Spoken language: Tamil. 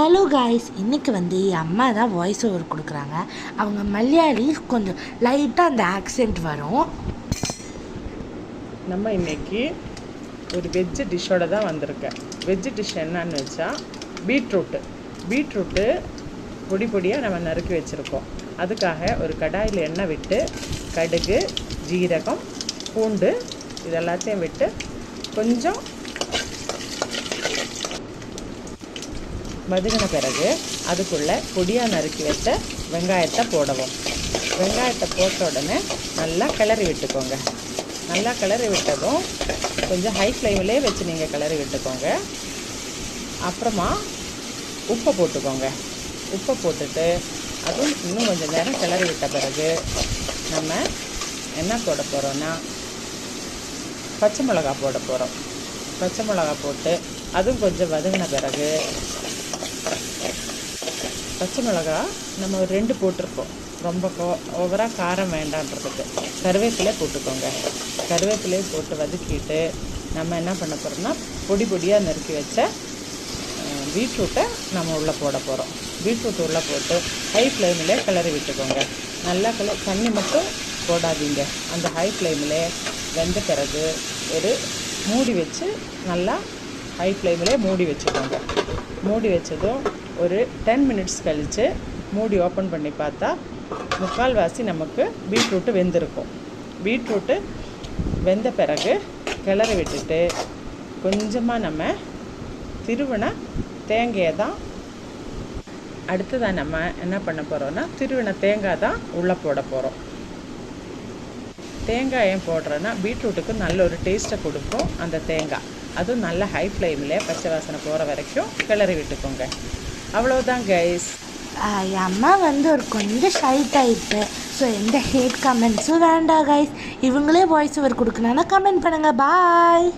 ஹலோ காய்ஸ், இன்றைக்கி அம்மா தான் வாய்ஸ் ஓவர் கொடுக்குறாங்க. அவங்க மலையாளி கொஞ்சம் லைட்டாக அந்த ஆக்சென்ட் வரும். நம்ம இன்றைக்கி ஒரு வெஜ்ஜு டிஷ்ஷோடு தான் வந்திருக்கேன். வெஜ்ஜு டிஷ் என்னன்னு வச்சா பீட்ரூட்டு பொடி பொடியாக நம்ம நறுக்கி வச்சுருக்கோம். அதுக்காக ஒரு கடாயில் எண்ணெய் விட்டு கடுகு, ஜீரகம், பூண்டு இதெல்லாத்தையும் விட்டு கொஞ்சம் வதங்கின பிறகு அதுக்குள்ளே பொடியாக நறுக்கி வச்ச வெங்காயத்தை போடவும். வெங்காயத்தை போட்ட உடனே நல்லா கிளறி விட்டுக்கோங்க. நல்லா கிளறி விட்டதும் கொஞ்சம் ஹை ஃப்ளேமிலே வச்சு நீங்கள் கிளறி விட்டுக்கோங்க. அப்புறமா உப்பை போட்டுக்கோங்க. உப்பை போட்டுட்டு அதுவும் இன்னும் கொஞ்சம் நேரம் கிளறி விட்ட பிறகு நம்ம என்ன போட போகிறோன்னா பச்சை மிளகா போட போகிறோம். பச்சை மிளகா போட்டு அதுவும் கொஞ்சம் வதங்கின பிறகு பச்சை மிளகா நம்ம ஒரு 2 போட்டிருக்கோம். ரொம்ப ஓவராக காரம் வேண்டான்றதுக்கு கருவேப்பிலை போட்டுக்கோங்க. கருவேப்பிலையை போட்டு வதக்கிட்டு நம்ம என்ன பண்ண போகிறோம்னா பொடி பொடியாக நறுக்கி வச்ச பீட்ரூட்டை நம்ம உள்ளே போட போகிறோம். பீட்ரூட் உள்ளே போட்டு ஹை ஃப்ளேமில் கிளறி விட்டுக்கோங்க. நல்லா தண்ணி மட்டும் போடாதீங்க. அந்த ஹை ஃப்ளேமில் வெந்த பிறகு ஒரு மூடி வச்சு நல்லா ஹை ஃப்ளேமில் மூடி வச்சுக்கோங்க. மூடி வச்சதும் ஒரு 10 மினிட்ஸ் கழித்து மூடி ஓப்பன் பண்ணி பார்த்தா முக்கால்வாசி நமக்கு பீட்ரூட்டு வெந்திருக்கும். பீட்ரூட்டு வெந்த பிறகு கிளறி விட்டுட்டு கொஞ்சமாக நம்ம திருவின தேங்காயை தான் அடுத்ததான் நம்ம என்ன பண்ண போகிறோன்னா திருவின தேங்காய் தான் உள்ளே போட போகிறோம். தேங்காயம் போடுறோன்னா பீட்ரூட்டுக்கு நல்ல ஒரு டேஸ்ட்டை கொடுக்கும் அந்த தேங்காய். அதுவும் நல்ல ஹை ஃப்ளேமில் பச்சை வாசனை போகிற வரைக்கும் கிளறி விட்டுக்கோங்க. அவ்வளோதான் கைஸ். என் அம்மா ஒரு கொஞ்சம் ஷை டைப்பு. ஸோ எந்த ஹேட் கமெண்ட்ஸும் வேண்டாம் கைஸ். இவங்களே வாய்ஸ் ஓவர் கொடுக்கணுன்னா கமெண்ட் பண்ணுங்கள். பாய்.